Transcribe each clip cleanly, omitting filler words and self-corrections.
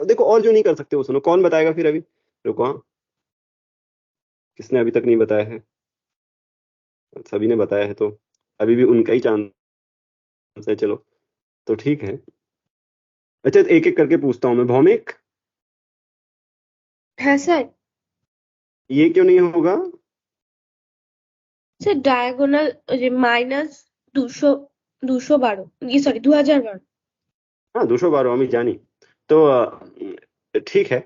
देखो और जो नहीं कर सकते वो सुनो, कौन बताएगा फिर अभी? रुको हाँ, किसने अभी तक नहीं बताया है? सभी ने बताया है तो अभी भी उनका ही चांस है, चलो तो ठीक है। अच्छा एक एक करके पूछता हूँ मैं। भौमिक, हाँ सर। ये क्यों नहीं होगा? सर डायगोनल माइनस 212 ये सॉरी 2012। हाँ 212 अमित जानी। तो ठीक है।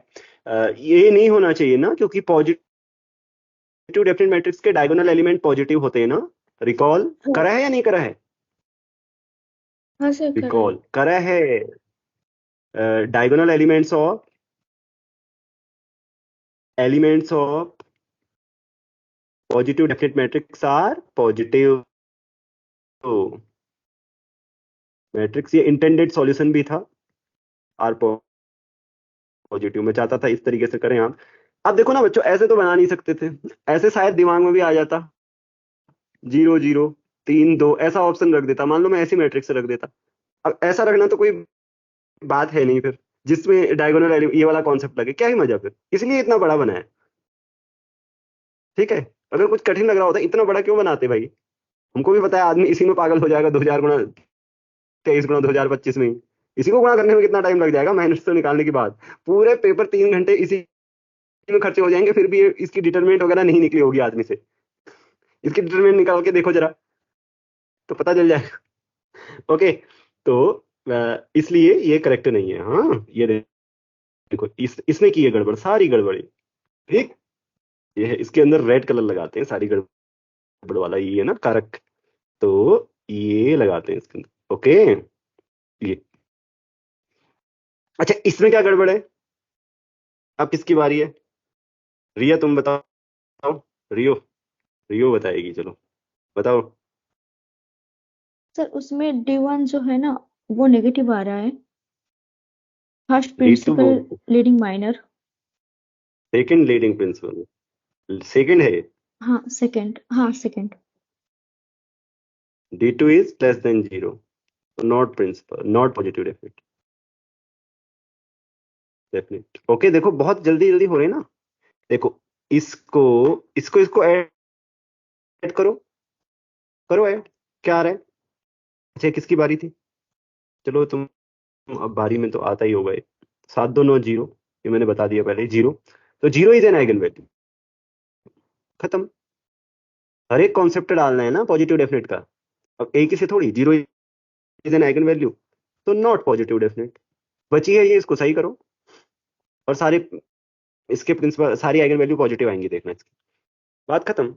ये नहीं होना चाहिए ना, क्योंकि पॉजिटिव डेफिनेट मैट्रिक्स के डायगोनल एलिमेंट पॉजिटिव होते हैं ना। रिकॉल हाँ। करा है या नहीं करा है? हाँ सर करा है। रिकॉल करा है। Diagonal elements of positive definite matrix are positive matrix. ये इंटेंडेड सॉल्यूशन भी था, आर पॉजिटिव। मैं चाहता था इस तरीके से करें आप। अब देखो ना बच्चों, ऐसे तो बना नहीं सकते थे। ऐसे शायद दिमाग में भी आ जाता, 0 0 3 2 ऐसा ऑप्शन रख देता। मान लो मैं ऐसी मैट्रिक्स रख देता। अब ऐसा रखना तो कोई बात है नहीं फिर, जिसमें डायगोनल ये वाला कॉन्सेप्ट लगे, क्या ही मजा फिर। इसलिए इतना बड़ा बनाया। ठीक है। अगर कुछ कठिन लग रहा होता इतना बड़ा क्यों बनाते भाई? हमको भी पता है आदमी इसी में पागल हो जाएगा, 2000 गुणा 23 गुणा 2025 में ही। इसी को गुणा करने में कितना टाइम लग जाएगा माइनस से निकालने के बाद? पूरे पेपर 3 घंटे इसी में खर्चे हो जाएंगे, फिर भी इसकी डिटरमिनेंट वगैरह नहीं निकली होगी आदमी से। इसकी डिटरमिनेंट निकाल के देखो जरा, तो पता चल जाएगा। ओके। तो इसलिए ये करेक्ट नहीं है। हाँ ये देखो, इसने की है गड़बड़, सारी गड़बड़ी। ठीक। ये है, इसके अंदर रेड कलर लगाते हैं सारी गड़बड़ वाला, ये है ना कारक। तो ये लगाते हैं इसके अंदर। ओके। ये अच्छा, इसमें क्या गड़बड़ है? अब किसकी बारी है? रिया तुम बताओ। रियो, रियो बताएगी, चलो बताओ। सर उसमें D1 जो है ना वो नेगेटिव आ रहा है। फर्स्ट डी टू प्रिंसिपल बोल, leading minor. Second leading principal, second है। हाँ सेकंड, हाँ second. D2 is less than 0, not principal, not positive definite. Definite okay. देखो बहुत जल्दी जल्दी हो रहे हैं ना। देखो इसको इसको इसको ऐड करो, करो ऐड। क्या आ रहा है? अच्छा किसकी बारी थी? चलो तुम, अब बारी में तो आता ही होगा ये। 7 2 9 0, ये मैंने बता दिया पहले, 0। तो 0 इज एन आइगन वैल्यू। खत्म। हर एक कॉन्सेप्ट डालना है ना पॉजिटिव डेफिनेट का। अब एक ही से थोड़ी, 0 इज एन आइगन वैल्यू, तो नॉट पॉजिटिव डेफिनेट। बची है ये, इसको सही करो। और सारे इसके प्रिंसिपल, सारी आइगन वैल्यू पॉजिटिव आएंगी, देखना इसकी। बात खत्म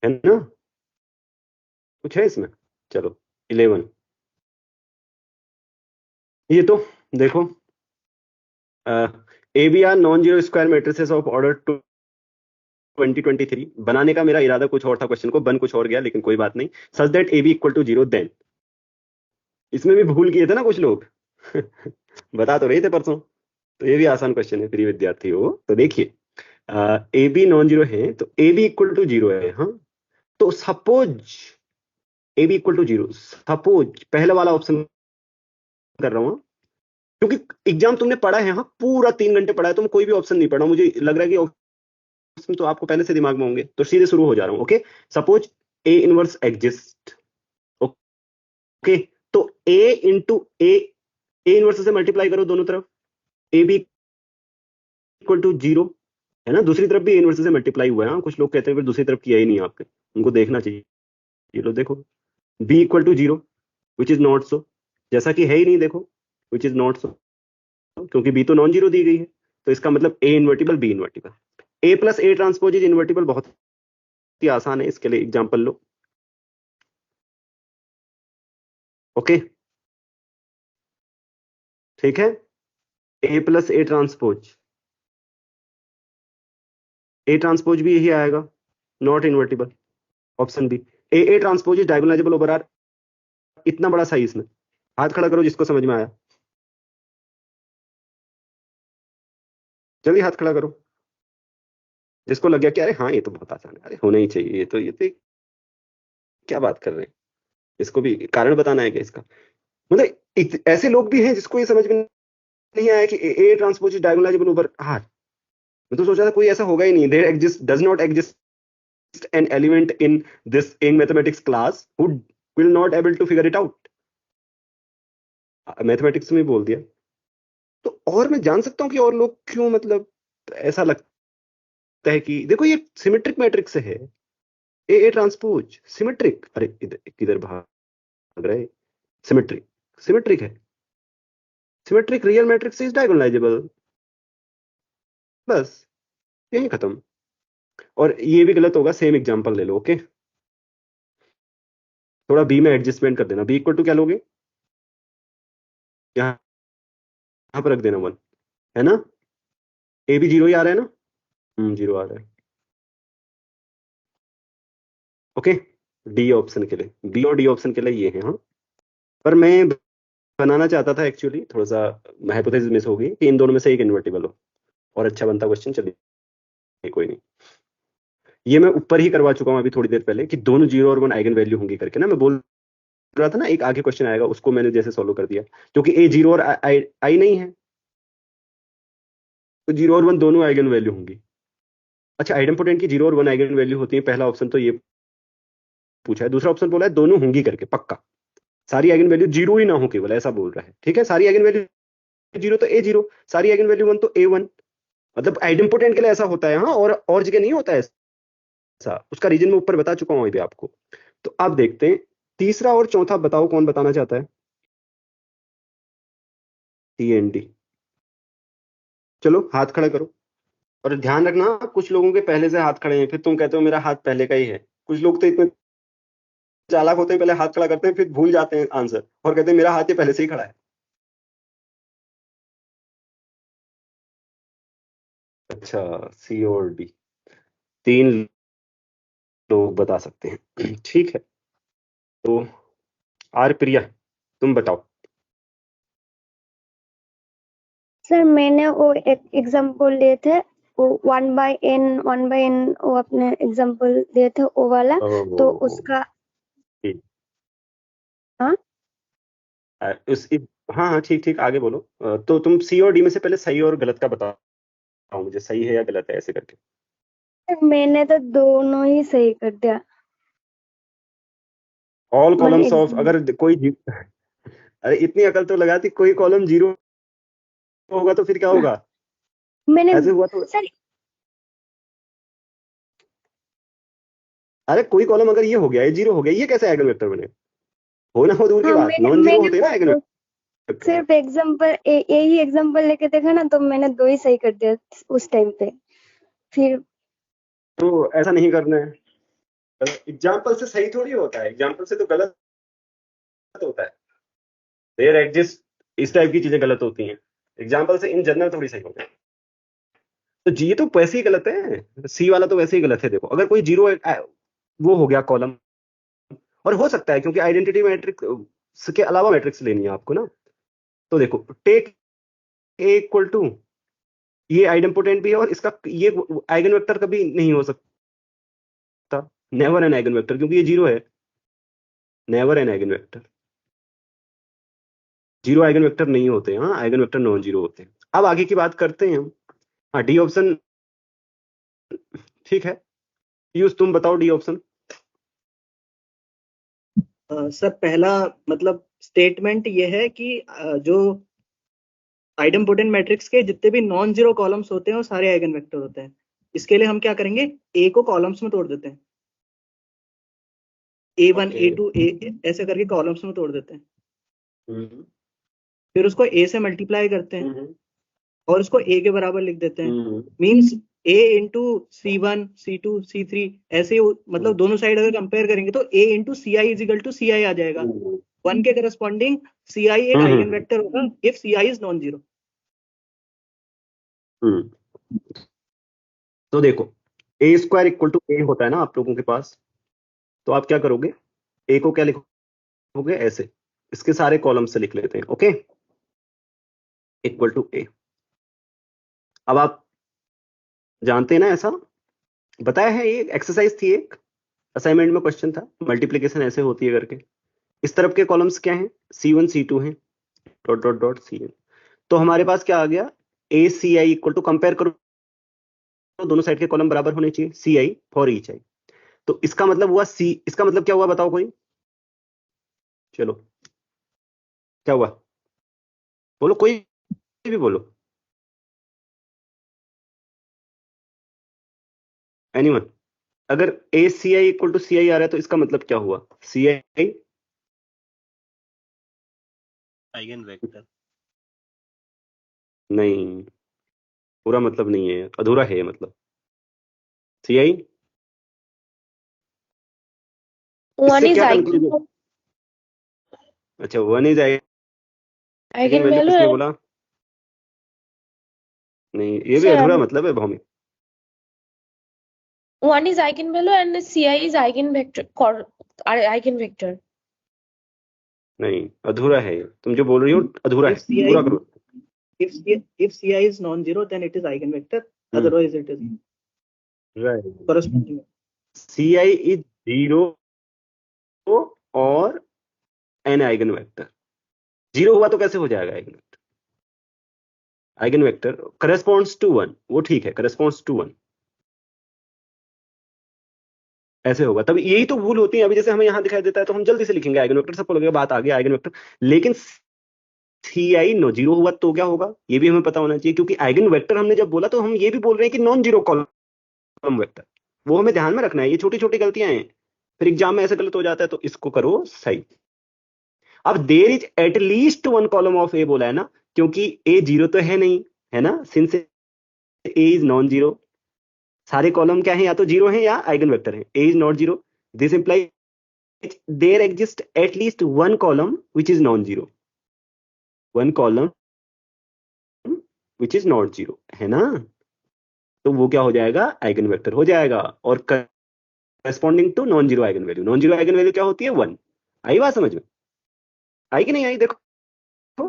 है ना? कुछ है इसमें? चलो 11। ये तो देखो, A B are non zero square matrices of order 2023। बनाने का मेरा इरादा कुछ और था, क्वेश्चन को बन कुछ और गया, लेकिन कोई बात नहीं। Such that A B equal to 0 then. इसमें भी भूल किए थे ना कुछ लोग। बता तो रहे थे परसों। तो ये भी आसान क्वेश्चन है, प्रिय विद्यार्थी हो तो देखिए। ए बी नॉन जीरो है तो ए बी इक्वल टू 0 है। हाँ, तो suppose A B equal to 0, suppose पहला वाला ऑप्शन कर रहा हूँ। क्योंकि एग्जाम तुमने पढ़ा है, हाँ पूरा 3 घंटे पढ़ा है, तुम कोई भी ऑप्शन नहीं पढ़ा। मुझे लग रहा है कि ऑप्शन तो आपको पहले से दिमाग में होंगे, तो सीधे शुरू हो जा रहा हूँ। Okay. Suppose A inverse exist. Okay. तो ए इंटू ए इनवर्स से मल्टीप्लाई करो दोनों तरफ। ए बी इक्वल टू 0 है ना, दूसरी तरफ भी ए इनवर्स से मल्टीप्लाई हुआ है। हाँ कुछ लोग कहते हैं फिर दूसरी तरफ किया ही नहीं आपने, उनको देखना चाहिए। ये लो देखो, B equal to 0, which is not so. जैसा कि है ही नहीं, देखो विच इज नॉट सो, क्योंकि बी तो नॉन जीरो दी गई है। तो इसका मतलब A invertible B invertible. A plus A transpose is invertible, बहुत ही आसान है, इसके लिए एग्जाम्पल लो। ओके ठीक है। ए प्लस ए ट्रांसपोज भी यही आएगा, not invertible. Option B. A transpose is diagonalizable over R. इतना बड़ा सही इसमें। हाथ खड़ा करो जिसको समझ में आया, जल्दी हाथ खड़ा करो। जिसको लग गया कि अरे हाँ ये तो बहुत आसान है, अरे होना ही चाहिए, ये तो क्या बात कर रहे हैं, इसको भी कारण बताना है क्या इसका? मतलब ऐसे लोग भी हैं जिसको ये समझ में नहीं आया कि A transpose is diagonalizable over R. मैं तो सोचा था कोई ऐसा होगा ही नहीं, there exist does not exist an element in this in mathematics class who will not able to figure it out. Mathematics में बोल दिया। तो और मैं जान सकता हूँ कि और लोग क्यों, मतलब ऐसा लगता है कि देखो ये सिमेट्रिक मैट्रिक्स है, ए ट्रांसपोज सिमेट्रिक, अरे इधर किधर भाग रहे, सिमेट्रिक सिमेट्रिक है, symmetric real matrix is diagonalisable, बस यही खत्म। और ये भी गलत होगा, सेम एग्जांपल ले लो, ओके। थोड़ा बी में एडजस्टमेंट कर देना, बी इक्वल टू क्या लोगे, यहाँ यहाँ पर रख देना 1, है ना। ए भी 0 ही आ रहा है ना, 0 आ रहा है, ओके। डी ऑप्शन के लिए, बी और डी ऑप्शन के लिए ये है, हाँ। पर मैं बनाना चाहता था एक्चुअली, थोड़ा सा हाइपोथेसिस मिस हो गई कि इन दोनों में से एक इन्वर्टिबल हो, और अच्छा बनता क्वेश्चन। चलिए कोई नहीं, ये मैं ऊपर ही करवा चुका हूं अभी थोड़ी देर पहले कि दोनों 0 और 1 आइगन वैल्यू होंगी करके ना, मैं बोल रहा था ना एक आगे क्वेश्चन आएगा, उसको मैंने जैसे सॉल्व कर दिया, क्योंकि ए 0 और आई नहीं है, तो 0 और 1 दोनों आइगन वैल्यू होंगी। अच्छा, आइडेम्पोटेंट की 0 और 1 आइगन वैल्यू होती है, पहला ऑप्शन तो ये पूछा है, दूसरा ऑप्शन बोला है दोनों होंगी करके पक्का, सारी आइगन वैल्यू 0 ही ना हो केवल, ऐसा बोल रहा है, ठीक है। सारी आइगन वैल्यू 0 तो ए 0, सारी आइगन वैल्यू 1 तो ए 1, मतलब आइडेम्पोटेंट के लिए ऐसा होता है, हाँ, और जगह नहीं होता है ऐसा, उसका रीजन मैं ऊपर बता चुका हूं अभी आपको। तो अब देखते हैं तीसरा और चौथा, बताओ कौन बताना चाहता है। सी एंड डी, चलो हाथ खड़ा करो। और ध्यान रखना, कुछ लोगों के पहले से हाथ खड़े हैं, फिर तुम कहते हो मेरा हाथ पहले का ही है। कुछ लोग तो इतने चालाक होते हैं, पहले हाथ खड़ा करते हैं फिर भूल जाते हैं आंसर, और कहते हैं मेरा हाथ ये पहले से ही खड़ा है। अच्छा, सी और डी, 3 लोग बता सकते हैं ठीक है। तो आर प्रिया, तुम बताओ। सर मैंने वो एक एग्जांपल लिए थे, वो 1/n वो अपने एग्जांपल दिए थे वो वाला, तो ओह, उसका ठीक। हाँ हाँ हाँ, ठीक ठीक, आगे बोलो। तो तुम सी और डी में से पहले सही और गलत का बताओ मुझे, सही है या गलत है ऐसे करके। सर, मैंने तो दोनों ही सही कर दिया। ऑल मैंने कॉलम्स ऑफ, अगर कोई अरे इतनी अकल तो लगाती, कोई कॉलम 0 होगा तो फिर क्या होगा, मैंने ऐसे हुआ तो। सर अरे कोई कॉलम अगर ये हो गया, ये 0 हो गया, ये कैसे आइगन वेक्टर बने, हो ना हो दूर की हाँ, बात, मैंने नॉन जीरो मैंने होते हैं ना आइगन वो वेक्टर। सिर्फ एग्जांपल यही एग्जांपल लेके देखा ना, तो मैंने दो ही सही कर दिया उस टाइम पे। फिर तो ऐसा नहीं करना है, एग्जाम्पल से सही थोड़ी होता है, एग्जाम्पल से तो गलत होता है। देयर एग्जिस्ट, इस टाइप की चीजें गलत होती हैं, एग्जाम्पल से इन जनरल थोड़ी सही होता है। तो जी तो वैसे ही गलत है, सी वाला तो वैसे ही गलत है। देखो अगर कोई 0 वो हो गया कॉलम, और हो सकता है क्योंकि आइडेंटिटी मैट्रिक्स के अलावा मैट्रिक्स लेनी है आपको ना, तो देखो टेक ए इक्वल टू, ये आइडेंपोटेंट भी है और इसका ये आइगन वेक्टर कभी नहीं हो सकता, नेवर एन आइगन वेक्टर, क्योंकि ये 0 है, never N eigen vector, 0 eigen vector नहीं होते, हाँ आइगन वेक्टर नॉन जीरो होते हैं। अब आगे की बात करते हैं हम। हाँ, डी ऑप्शन ठीक है, पीयूष तुम बताओ डी ऑप्शन। सर पहला मतलब स्टेटमेंट ये है कि जो आइडेम्पोटेंट मैट्रिक्स के जितने भी नॉन जीरो कॉलम्स होते हैं वो सारे आइगन वेक्टर होते हैं। इसके लिए हम क्या करेंगे, ए को कॉलम्स में तोड़ देते हैं, A1 ओके। A2 ए ऐसे करके कॉलम्स में तोड़ देते हैं। हम्म फिर उसको ए से मल्टीप्लाई करते हैं हम्म और उसको ए के बराबर लिख देते हैं। हम्म मीन्स ए इंटू C1 C2 C3 ऐसे ही मतलब दोनों साइड अगर कंपेयर करेंगे तो A into C I is equal to C I आ जाएगा। 1 के करस्पॉन्डिंग सी आई एक आइगन वेक्टर होगा if C I is non zero. Hmm. तो देखो A square equal to A होता है ना आप लोगों के पास, तो आप क्या करोगे, ए को क्या लिखोगे, ऐसे इसके सारे कॉलम से लिख लेते हैं, ओके, इक्वल टू ए। अब आप जानते हैं ना, ऐसा बताया है, ये एक्सरसाइज थी, एक असाइनमेंट में क्वेश्चन था, मल्टीप्लीकेशन ऐसे होती है करके। इस तरफ के कॉलम्स क्या हैं, C1 C2 हैं, डॉट डॉट डॉट CN। तो हमारे पास क्या आ गया, ACI इक्वल टू, कंपेयर करो दोनों साइड के कॉलम बराबर होने चाहिए, CI फॉर ईच आई। तो इसका मतलब हुआ इसका मतलब क्या हुआ बताओ कोई, चलो क्या हुआ, बोलो कोई भी बोलो, एनीवन। अगर ACI इक्वल टू CI आ रहा है तो इसका मतलब क्या हुआ, CI आइगन वेक्टर। नहीं, पूरा मतलब नहीं है, अधूरा है ये मतलब। CI वन इससे इज क्या आइगन कंक्लूजन, अच्छा 1 is eigen eigen value, value किसने एंड बोला, नहीं ये भी सर अधूरा मतलब है Bhowmik. One is eigen value and CI is eigen vector eigen vector. नहीं अधूरा है ये, तुम जो बोल रही हो अधूरा है, If CI पूरा करो। if CI is non-zero, then it is eigenvector. Otherwise, it is right, corresponding. CI is 0 और n आइगन वेक्टर। 0 हुआ तो कैसे हो जाएगा eigen vector, eigen vector corresponds to 1, वो ठीक है, करेस्पॉन्ड्स टू 1 ऐसे होगा। तब यही तो भूल होती है, अभी जैसे हमें यहाँ दिखाई देता है तो हम जल्दी से लिखेंगे आइगन वेक्टर, सबको लगेगा बात आ गई आइगन वेक्टर, लेकिन CI नो 0 हुआ तो क्या होगा, ये भी हमें पता होना चाहिए, क्योंकि आइगन वेक्टर हमने जब बोला तो हम ये भी बोल रहे हैं कि नॉन जीरो कॉलम वेक्टर, वो हमें ध्यान में रखना है, ये छोटी छोटी गलतियां हैं, फिर एग्जाम में ऐसे गलत हो जाता है, तो इसको करो सही। अब there is at least 1 column of A बोला है ना, क्योंकि ए 0 तो है नहीं, है ना, since A is non zero, सारे कॉलम क्या है, या तो 0 है या आइगन वेक्टर है, A is not 0, this implies there exist at least 1 column which is non zero, 1 column which is not zero, है ना, तो वो क्या हो जाएगा, आइगन वेक्टर हो जाएगा, और corresponding to non zero eigen value, non zero eigen value क्या होती है 1। आई बात समझ में, आई कि नहीं आई, देखो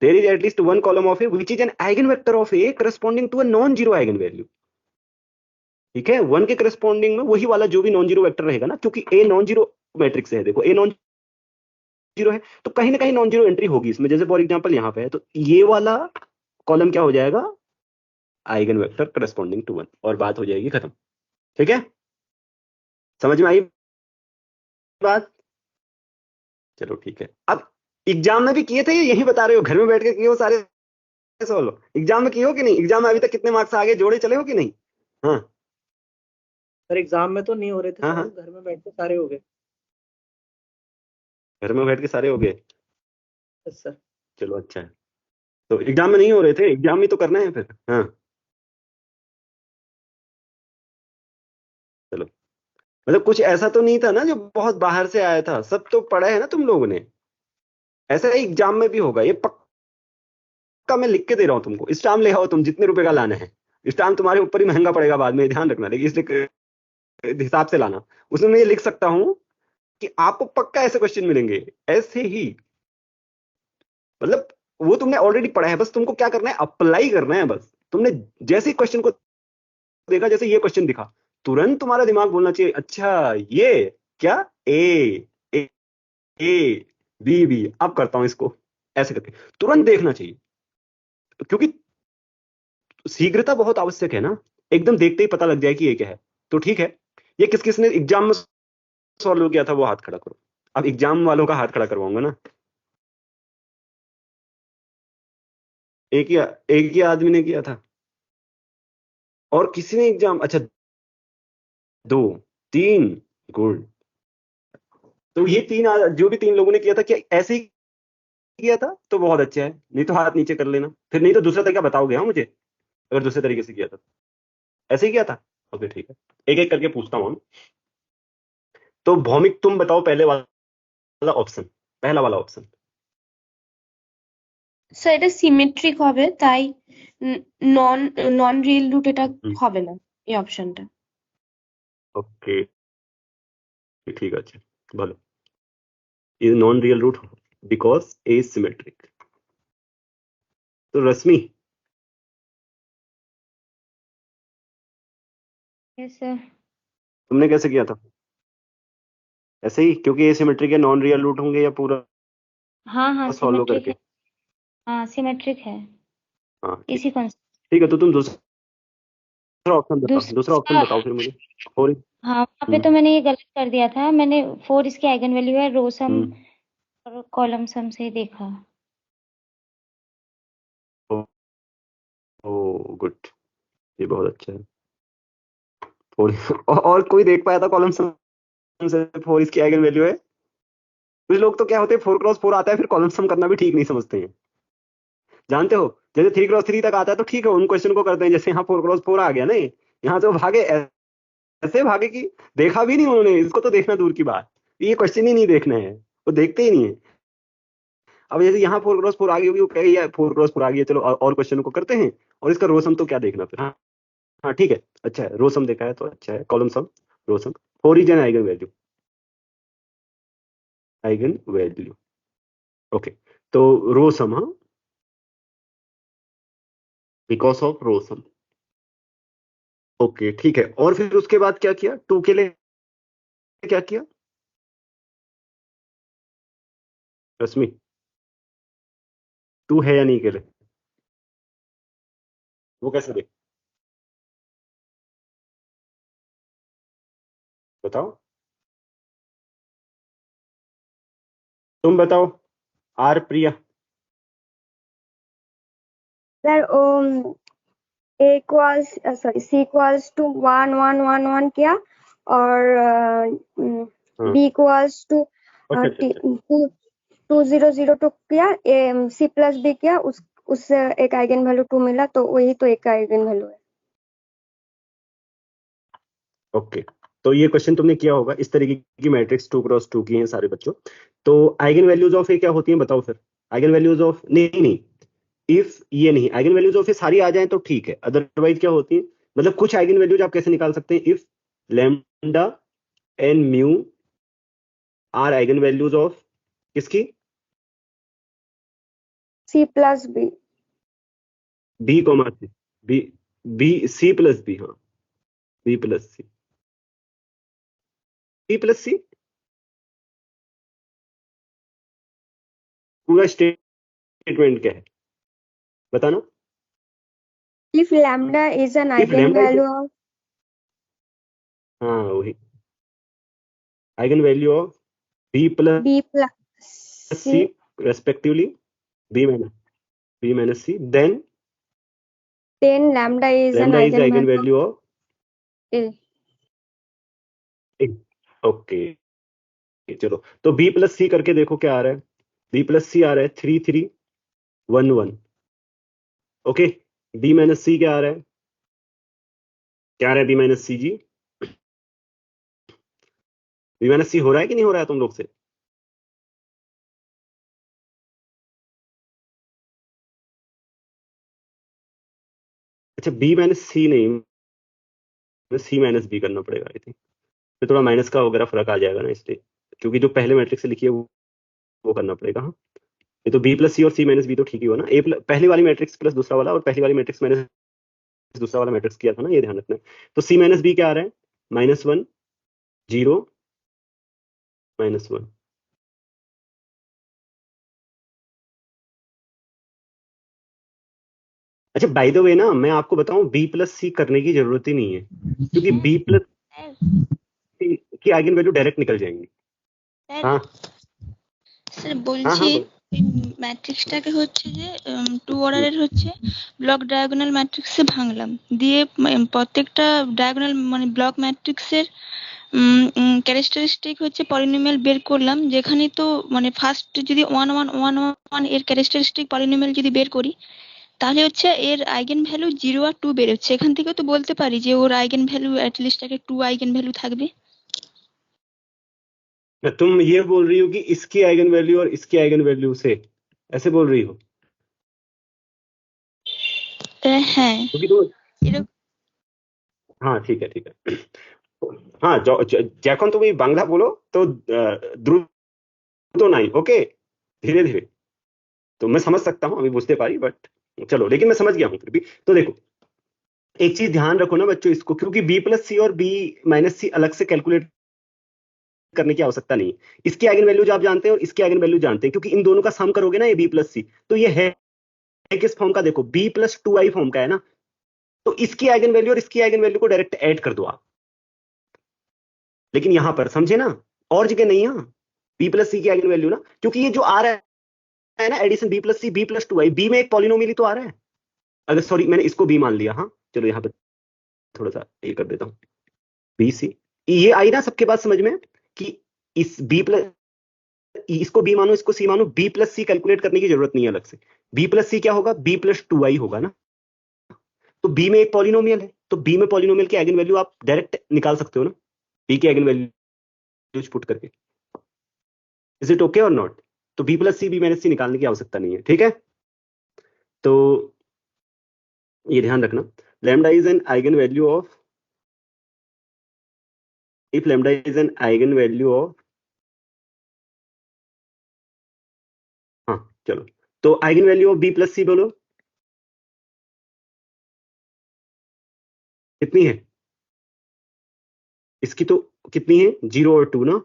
there is at least 1 column of A which is an eigen vector of A corresponding to a non zero eigen value, ठीक है, 1 के करस्पॉन्डिंग में वही वाला जो भी नॉन जीरो वेक्टर रहेगा ना, क्योंकि ए नॉन जीरो मैट्रिक्स है, देखो ए नॉन जीरो है तो कहीं ना कहीं नॉन जीरो एंट्री होगी इसमें, जैसे फॉर एग्जांपल यहाँ पे है, तो ये वाला कॉलम क्या हो जाएगा, आइगन वेक्टर करस्पॉन्डिंग टू 1, और बात हो जाएगी खत्म, ठीक है, समझ में आई बात, चलो ठीक है। अब एग्जाम में भी किए थे, यही बता रहे हो, घर में बैठ के किए हो सारे सवाल, एग्जाम में किए हो कि नहीं, एग्जाम में अभी तक कितने मार्क्स आगे जोड़े चले हो कि नहीं, हाँ सर एग्जाम में तो नहीं हो रहे थे हाँ सर, हाँ, घर में बैठ के सारे हो गए। घर में बैठ के सारे हो गए, यस सर। चलो अच्छा है, तो एग्जाम में नहीं हो रहे थे, एग्जाम में तो करना है फिर, हाँ चलो, मतलब कुछ ऐसा तो नहीं था ना जो बहुत बाहर से आया था, सब तो पढ़ा है ना तुम लोगों ने, ऐसा एग्जाम में भी होगा, ये पक्का मैं लिख के दे रहा हूँ तुमको, स्टाम्प ले आओ तुम, जितने रुपए का लाना है, स्टाम्प तुम्हारे ऊपर ही महंगा पड़ेगा बाद में, ध्यान रखना, लेकिन इसलिए हिसाब से लाना, उसमें मैं ये लिख सकता हूँ कि आपको पक्का ऐसे क्वेश्चन मिलेंगे, ऐसे ही, मतलब वो तुमने ऑलरेडी पढ़ा है, बस तुमको क्या करना है, अप्लाई करना है, बस तुमने जैसे ही क्वेश्चन को देखा, जैसे ये क्वेश्चन दिखा, तुरंत तुम्हारा दिमाग बोलना चाहिए, अच्छा ये क्या, ए ए ए बी बी, अब करता हूं इसको, ऐसे करके तुरंत देखना चाहिए, क्योंकि शीघ्रता बहुत आवश्यक है ना, एकदम देखते ही पता लग जाए कि ये क्या है, तो ठीक है, ये किस किसने एग्जाम में सॉल्व किया था वो हाथ खड़ा करो, अब एग्जाम वालों का हाथ खड़ा करवाऊंगा ना, एक ही आदमी ने किया था, और किसी ने एग्जाम, अच्छा 2 3, गुड, तो ये जो भी 3 लोगों ने किया था, क्या ऐसे ही किया था तो बहुत अच्छा है, नहीं तो हाथ नीचे कर लेना, फिर नहीं तो दूसरा तरीका बताओगे हाँ मुझे, अगर दूसरे तरीके से किया था, ऐसे ही किया था, ओके ठीक है, एक एक करके पूछता हूँ, तो भौमिक तुम बताओ पहले वाला ऑप्शन, पहला वाला ऑप्शन, স্যার এটা সিমেট্রিক হবে তাই নন নন রিয়েল রুট এটা হবে না এই অপশনটা। ओके ठीक আছে, ভালো, is non real root because A is symmetric, तो रश्मि यस सर। तुमने कैसे किया था, ऐसे ही, क्योंकि एसिमेट्रिक है, नॉन रियल रूट होंगे या पूरा हाँ सॉल्व सिमेट्रिक करके? है। हाँ सिमेट्रिक है हाँ ठीक, इसी कॉन्सेप्ट। ठीक है। तो तुम दूसरा ऑप्शन बताओ, दूसरा ऑप्शन दूसरा बताओ फिर मुझे। और हाँ वहाँ पे तो मैंने ये गलत कर दिया था, मैंने 4 इसकी आइगन वैल्यू है, रो सम और कॉलम सम से ही देखा। ओ गुड, ये बहुत अच्छा है। और कोई देख पाया था कॉलम सम से 4 इसकी आइगन वैल्यू है? कुछ लोग तो क्या होते हैं 4x4 आता है फिर कॉलम सम करना भी ठीक नहीं समझते हैं, जानते हो? जैसे 3x3 तक आता है तो ठीक है, उन क्वेश्चन को करते हैं। जैसे यहाँ 4x4 आ गया ना, यहाँ से वो भागे, ऐसे भागे कि देखा भी नहीं उन्होंने, इसको तो देखना दूर की बात, ये क्वेश्चन ही नहीं देखना है, वो देखते ही नहीं है। अब जैसे यहाँ 4x4 आ गई होगी, वो कहे 4x4 आ गई है, चलो और क्वेश्चन को करते हैं, और इसका रो सम तो क्या देखना फिर। हाँ हाँ ठीक है, अच्छा है, रो सम देखा है तो अच्छा है, column sum, row sum. 4 is an eigen value, eigen value. Okay, तो रो सम, हाँ, because of row sum. Okay ठीक है, और फिर उसके बाद क्या किया 2 के लिए, क्या किया रश्मि? 2 है या नहीं के लिए, वो कैसे देख, बताओ, तुम बताओ, R Priya. Sir a equals sorry c equals to 1 1 1 1 किया, और हाँ, b equals to अच्छा अच्छा अच्छा, 2 0 0 2 किया, c plus b किया, उससे एक आइगन वैल्यू 2 मिला, तो वही तो एक आइगन वैल्यू है। ओके। तो ये क्वेश्चन तुमने किया होगा, इस तरीके की मैट्रिक्स 2x2 की हैं सारे बच्चों। तो आइगन वैल्यूज ऑफ ए क्या होती हैं बताओ फिर? आइगन वैल्यूज ऑफ, नहीं नहीं, इफ ये नहीं, आइगन वैल्यूज ऑफ ए सारी आ जाए तो ठीक है, अदरवाइज क्या होती है, मतलब कुछ आइगन वैल्यूज आप कैसे निकाल सकते हैं? If lambda and mu are eigen values of किसकी? c plus b। B comma C, B, B C plus B, हाँ, B plus C, C plus C, पूरा स्टेटमेंट क्या है बताना? if lambda is an if eigen lambda, value of हाँ वही, eigen value of B plus b plus C c, respectively, B minus C, then then lambda is an lambda is eigen eigen value value of of a। Okay. चलो, तो B plus सी करके देखो क्या आ रहा है। B plus सी आ रहा है 3 3 1 1। Okay, B minus C क्या आ रहा है? क्या आ रहा है बी माइनस सी जी? बी माइनस सी हो रहा है कि नहीं हो रहा है तुम लोग से? अच्छा, बी माइनस सी नहीं, सी माइनस बी करना पड़ेगा आई थिंक, फिर थोड़ा माइनस का वगैरह फर्क आ जाएगा ना, इसलिए, क्योंकि जो पहले मैट्रिक्स से लिखी है वो करना पड़ेगा। हाँ, ये तो बी प्लस सी और सी माइनस बी तो ठीक ही हुआ ना, पहली वाली मैट्रिक्स प्लस दूसरा वाला, और पहली वाली मैट्रिक्स माइनस दूसरा वाला मैट्रिक्स किया था ना, ये ध्यान रखना है। तो सी माइनस बी क्या आ रहा है? -1 0 -1। अच्छा, बाय द वे ना, मैं आपको बताऊं, बी प्लस सी करने की जरूरत ही नहीं है, क्योंकि बी प्लस सी की आइगन वैल्यू डायरेक्ट निकल जाएंगी। हाँ স্যার हाँ हाँ বলছি ম্যাট্রিক্সটাকে হচ্ছে যে 2 অর্ডারের হচ্ছে ব্লক ডায়াগোনাল ম্যাট্রিক্সে ভাঙলাম, দিয়ে প্রত্যেকটা ডায়াগোনাল মানে ব্লক ম্যাট্রিক্সের ক্যারেক্টারিস্টিক হচ্ছে পলিনোমিয়াল বের করলাম, যেখানে তো মানে ফার্স্ট যদি 1 1 1 1 এর ক্যারেক্টারিস্টিক পলিনোমিয়াল যদি বের করি, তাহলে হচ্ছে এর আইগেন ভ্যালু 0 আর 2 বেরোচ্ছে। এখান থেকে তো বলতে পারি যে ওর আইগেন ভ্যালু অ্যাটলিস্ট একটা 2 আইগেন ভ্যালু থাকবে। तुम ये बोल रही हो कि इसकी आइगन वैल्यू और इसकी आइगन वैल्यू से, ऐसे बोल रही हो? হ্যাঁ क्योंकि तो, এরকম। हाँ ठीक है ठीक है। हाँ, যখন তুমি বাংলা বলো তো দ্রুত नहीं, ओके, धीरे धीरे। तो मैं समझ सकता हूँ, अभी बुझते पारी, बट चलो, लेकिन मैं समझ गया हूँ फिर भी। तो देखो, एक चीज ध्यान रखो ना बच्चों इसको, क्योंकि बी प्लस सी और बी माइनस सी अलग से कैलकुलेट करने की आवश्यकता नहीं। इसकी आइगन वैल्यूज आप जानते हैं और इसकी आइगन वैल्यू जानते हैं, क्योंकि इन दोनों का सम करोगे ना, ये बी प्लस सी, तो ये है किस फॉर्म का, देखो बी प्लस 2i फॉर्म का है ना, तो इसकी आइगन वैल्यू और इसकी आइगन वैल्यू को डायरेक्ट ऐड कर दो आप। लेकिन यहां पर समझे ना, और जगह नहीं है बी प्लस सी की आइगन वैल्यू ना, क्योंकि ये जो आ रहा है ना addition B plus C B plus 2i, B में एक पॉलिनोमियल ही तो आ रहा है। अगर सॉरी मैंने इसको बी मान लिया, हाँ चलो यहाँ पे थोड़ा सा ये कर देता हूँ, बी सी, ये आई ना सबके पास समझ में कि इस बी प्लस, इसको बी मानो इसको सी मानो, बी प्लस सी कैलकुलेट करने की जरूरत नहीं है अलग से। बी प्लस सी क्या होगा, बी प्लस 2i होगा ना, तो बी में एक पॉलिनोमियल है, तो बी में पॉलिनोमियल की आइगन वैल्यू आप डायरेक्ट निकाल सकते हो ना, बी की आइगन वैल्यू पुट करके। इज इट ओके और नॉट? तो B plus C B minus C निकालने की आवश्यकता नहीं है, ठीक है। तो ये ध्यान रखना, lambda is an eigen value of, if lambda is an eigen value of, हाँ चलो, तो eigen value of B plus C बोलो कितनी है, इसकी तो कितनी है 0 और 2 ना,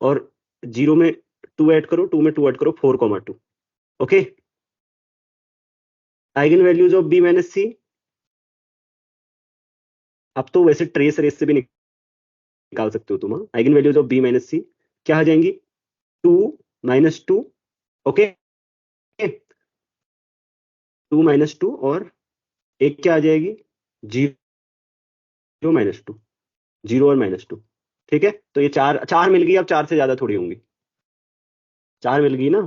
और 0 में 2 ऐड करो, 2 में 2 ऐड करो, 4,2। Okay, eigen values of B minus C, अब तो वैसे ट्रेस रेस से भी निकाल सकते हो तुम, eigen values of B minus C क्या आ जाएंगी, 2 माइनस 2, ओके 2 माइनस 2, और एक क्या आ जाएगी 0 माइनस 2, 0 और माइनस 2, ठीक है। तो ये चार मिल गई, अब 4 से ज्यादा थोड़ी होंगी, 4 मिल गई ना,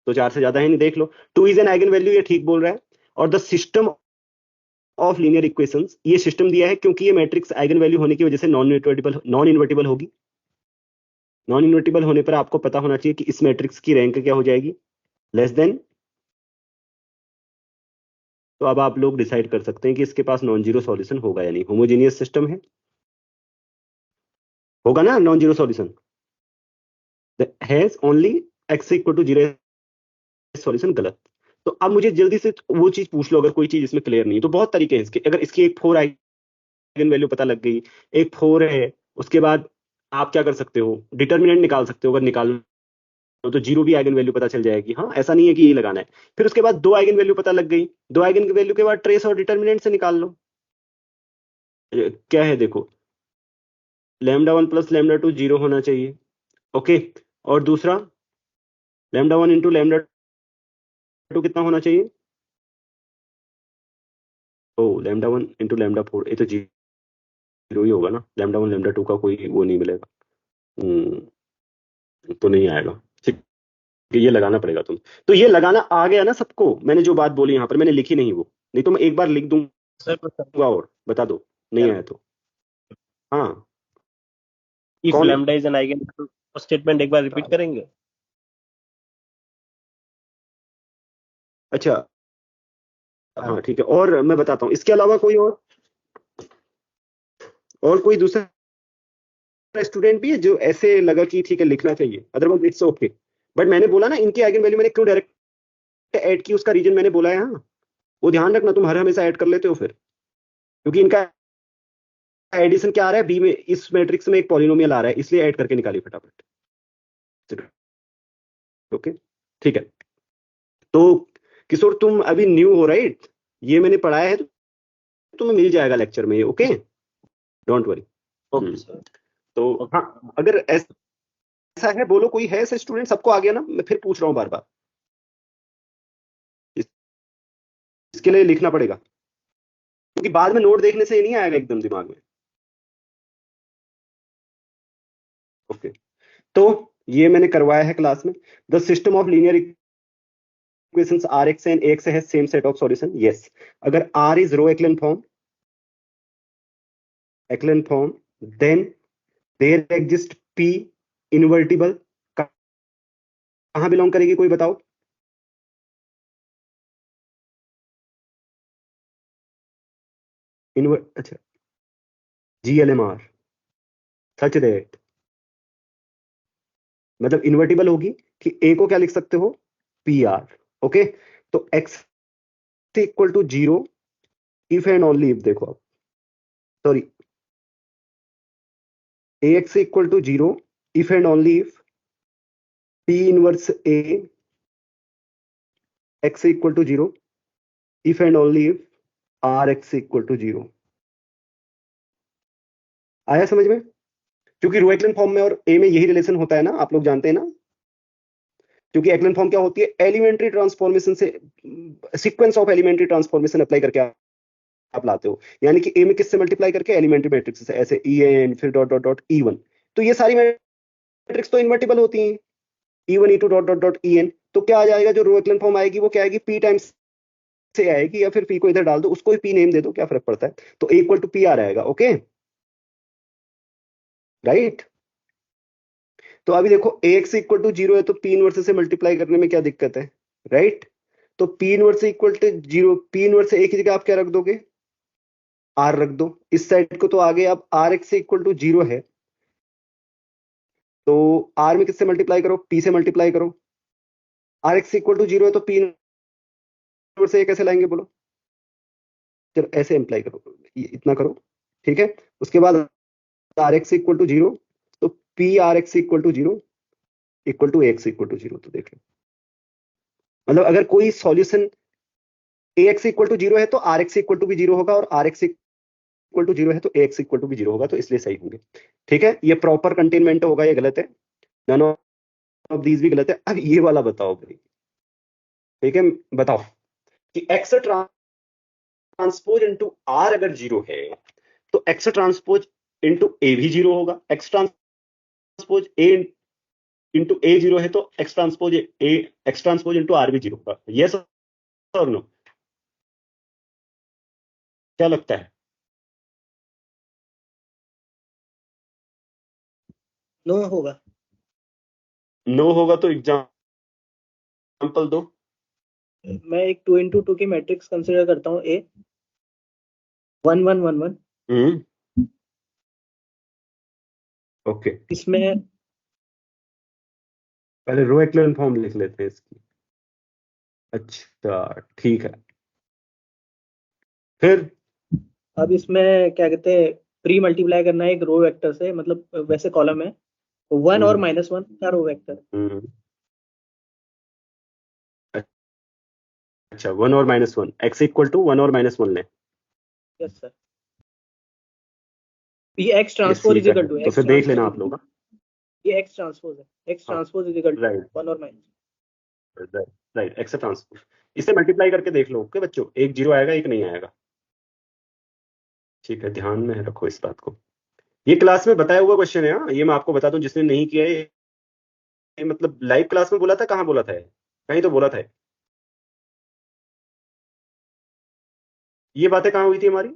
तो 4 से ज्यादा है नहीं, देख लो 2 इज एन आइगन वैल्यू, ये ठीक बोल रहा है। और the system of linear equations, ये सिस्टम दिया है क्योंकि ये मैट्रिक्स आइगन वैल्यू होने की वजह से नॉन इन्वर्टिबल होगी। नॉन इन्वर्टिबल होने पर आपको पता होना चाहिए कि इस मैट्रिक्स की रैंक क्या हो जाएगी, लेस देन। तो अब आप लोग डिसाइड कर सकते हैं कि इसके पास नॉन जीरो सॉल्यूशन होगा या नहीं। होमोजेनियस सिस्टम है, होगा ना non zero solution, has only X equal to 0 solution, गलत। तो अब मुझे जल्दी से वो चीज पूछ लो, अगर कोई चीज इसमें क्लियर नहीं है तो बहुत तरीके हैं इसके। अगर इसकी एक 4 आइगन वैल्यू पता लग गई, एक 4 है, उसके बाद आप क्या कर सकते हो, डिटर्मिनेंट निकाल सकते हो, अगर निकाल तो 0 भी आइगन वैल्यू पता चल जाएगी। हाँ, ऐसा नहीं है कि ये लगाना है। फिर उसके बाद 2 आइगन वैल्यू पता लग गई, 2 आइगन वैल्यू के बाद ट्रेस और डिटर्मिनेंट से निकाल लो। क्या है देखो, λ1 प्लस λ2 0 होना चाहिए, ओके। और दूसरा λ1 इंटू λ2 कितना होना चाहिए, ओ λ1 इंटू λ4, ये तो 0 ही होगा ना, λ1 λ2 का कोई वो नहीं मिलेगा, तो नहीं आएगा, ठीक है, ये लगाना पड़ेगा तुम। तो ये लगाना आ गया ना सबको, मैंने जो बात बोली यहाँ पर मैंने लिखी नहीं वो, नहीं तो मैं एक बार लिख दूंगा और बता दो, नहीं आया तो। हाँ, इफ कौन? Lambda is an eigen statement एक बार रिपीट करेंगे। अच्छा हाँ ठीक है, और मैं बताता हूँ इसके अलावा कोई और कोई दूसरा स्टूडेंट भी है जो ऐसे लगा कि ठीक है लिखना चाहिए, अदरवाइज इट्स ओके। बट मैंने बोला ना इनकी आइगन वैल्यू मैंने क्यों डायरेक्ट ऐड की, उसका रीजन मैंने बोला है। हाँ, वो ध्यान रखना, तुम हर हमेशा ऐड कर लेते हो फिर, क्योंकि इनका एडिशन क्या आ रहा है, बी में इस मैट्रिक्स में एक पॉलिनोमियल आ रहा है, इसलिए ऐड करके निकाली फटाफट। ओके ठीक है। तो किशोर तुम अभी न्यू हो, राइट? ये मैंने पढ़ाया है तो तुम्हें मिल जाएगा लेक्चर में ये, okay, don't worry. Okay sir. तो हाँ, अगर ऐसा है बोलो, कोई है ऐसा स्टूडेंट? सबको आ गया ना? मैं फिर पूछ रहा हूँ बार बार, इसके लिए लिखना पड़ेगा, क्योंकि बाद में नोट देखने से ये नहीं आएगा एकदम दिमाग में। ओके, तो ये मैंने करवाया है क्लास में, the system of linear equations Rx and Ax has same set of solution, yes। अगर R is row echelon form, then there exist P invertible, कहां बिलोंग करेगी कोई बताओ? अच्छा, GLMR, सच दैट, मतलब इन्वर्टिबल होगी कि A को क्या लिख सकते हो, PR, ओके। तो X equal to 0 if and only if, देखो अब, sorry AX equal to 0 if and only if P inverse A X equal to 0 if and only if RX equal to 0। आया समझ में? क्योंकि रो एक्लन फॉर्म में और ए में यही रिलेशन होता है ना, आप लोग जानते हैं ना। क्योंकि एक्लन फॉर्म क्या होती है, एलिमेंट्री ट्रांसफॉर्मेशन से, sequence of elementary transformation apply करके आप लाते हो, यानी कि ए में किससे मल्टीप्लाई करके, एलिमेंट्री मैट्रिक्स से, ऐसे EN फिर डॉट डॉट डॉट E1। तो ये सारी मैट्रिक्स तो इन्वर्टिबल होती हैं, E1 E2 dot dot dot EN। तो क्या आ जाएगा, जो रो एक्लन फॉर्म आएगी वो क्या आएगी, P टाइम्स से आएगी, या फिर P को इधर डाल दो, उसको भी P नेम दे दो, क्या फर्क पड़ता है। तो A इक्वल टू P आ रहेगा। Okay right. तो अभी देखो AX इक्वल टू 0 है तो P इनवर्स से मल्टीप्लाई करने में क्या दिक्कत है, राइट। तो P inverse equal to 0, P inverse A की जगह आप क्या रख दोगे, R रख दो। इस साइड को तो आगे अब RX इक्वल टू 0 है तो R में किससे मल्टीप्लाई करो, P से मल्टीप्लाई करो। RX इक्वल टू 0 है तो P इनवर्स A कैसे लाएंगे बोलो, चलो ऐसे इम्प्लाई करो, इतना करो, ठीक है। उसके बाद RX इक्वल टू 0 तो P RX equal to 0 equal to AX equal to 0। तो देख लो, मतलब अगर कोई सॉल्यूशन AX इक्वल टू 0 है तो RX इक्वल टू भी 0 होगा, और RX इक्वल टू 0 है तो AX इक्वल टू भी 0 होगा, तो इसलिए सही होंगे। ठीक है, ये प्रॉपर कंटेनमेंट होगा, ये गलत है, नन ऑफ दीज भी गलत है। अब ये वाला बताओ भाई, ठीक है, बताओ कि X ट्रांसपोज इनटू R अगर 0 है तो X ट्रांसपोज इनटू A भी 0 होगा, X transpose A into A 0 है तो X ट्रांसपोज इनटू R भी 0 होगा। यस और नो, क्या लगता है? नो होगा। नो होगा तो एग्जांपल दो। मैं एक 2 into 2 की मैट्रिक्स कंसिडर करता हूँ, A 1 1 1 1। ओके, इसमें पहले रो एक्लन फॉर्म लिख लेते हैं इसकी। अच्छा ठीक है, फिर अब इसमें क्या कहते हैं, प्री मल्टीप्लाई करना है एक रो वेक्टर से, मतलब वैसे कॉलम है 1 और -1 का रो वेक्टर। अच्छा 1 और -1, X इक्वल टू 1 और -1 ले। यस सर, ये X transpose is equal to, तो फिर देख लेना आप लोग, ये X ट्रांसपोज है, X transpose is equal to 1 और -1। राइट, X ट्रांसपोज, इसे मल्टीप्लाई करके देख लो। ओके बच्चों, एक 0 आएगा, एक नहीं आएगा, ठीक है, ध्यान में रखो इस बात को। ये क्लास में बताया हुआ क्वेश्चन है, हाँ, ये मैं आपको बता दूं, जिसने नहीं किया है, ये मतलब लाइव क्लास में बोला था, कहाँ बोला था, कहीं तो बोला था। ये बातें कहाँ हुई थी हमारी?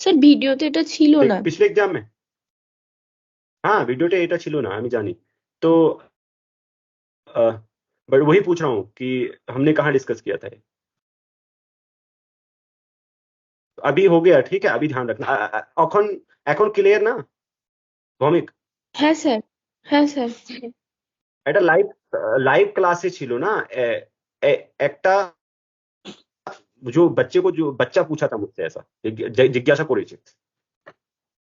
স্যার ভিডিওতে এটা ছিল না। पिछले एग्जाम में, हाँ वीडियोटे এটা ছিল না, আমি জানি। तो बट वही पूछ रहा हूँ कि हमने कहाँ डिस्कस किया था। अभी हो गया, ठीक है, अभी ध्यान रखना। এখন ক্লিয়ার না ভৌমিক? হ্যাঁ স্যার, হ্যাঁ স্যার। এটা লাইভ ক্লাসে ছিল না, একটা जो बच्चे को, जो बच्चा पूछा था मुझसे ऐसा, जिज्ञासा করেছে,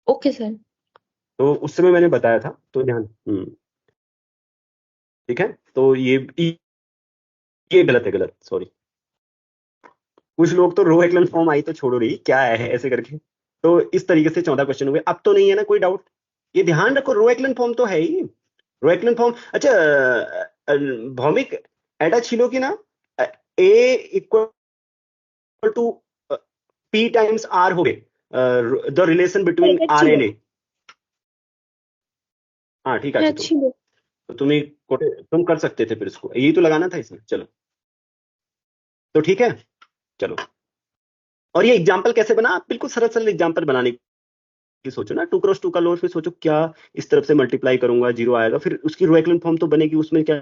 ওকে স্যার। तो उस समय मैंने बताया था, तो ध्यान। ठीक है, तो ये गलत है, गलत, सॉरी। कुछ लोग तो रो एक्लन फॉर्म आई तो छोड़ो रही, क्या है ऐसे करके। तो इस तरीके से 14 क्वेश्चन हुए। अब तो नहीं है ना कोई डाउट? ये ध्यान रखो, रो एक्लन फॉर्म तो है ही, रो एक्लन फॉर्म। अच्छा भौमिक, এটা ছিল কি না, A equal to P times R হবে, the relation between R and A। हाँ ठीक है, হ্যাঁ ছিল। तो तुम कर सकते थे, फिर इसको यही तो लगाना था इसमें। चलो तो ठीक है, चलो। और ये एग्जाम्पल कैसे बना, आप बिल्कुल सरल सरल एग्जाम्पल बनाने की सोचो ना। 2 क्रॉस 2 का लो, फिर सोचो क्या इस तरफ से मल्टीप्लाई करूंगा, 0 आएगा, फिर उसकी रो एक्लन फॉर्म तो बनेगी, उसमें क्या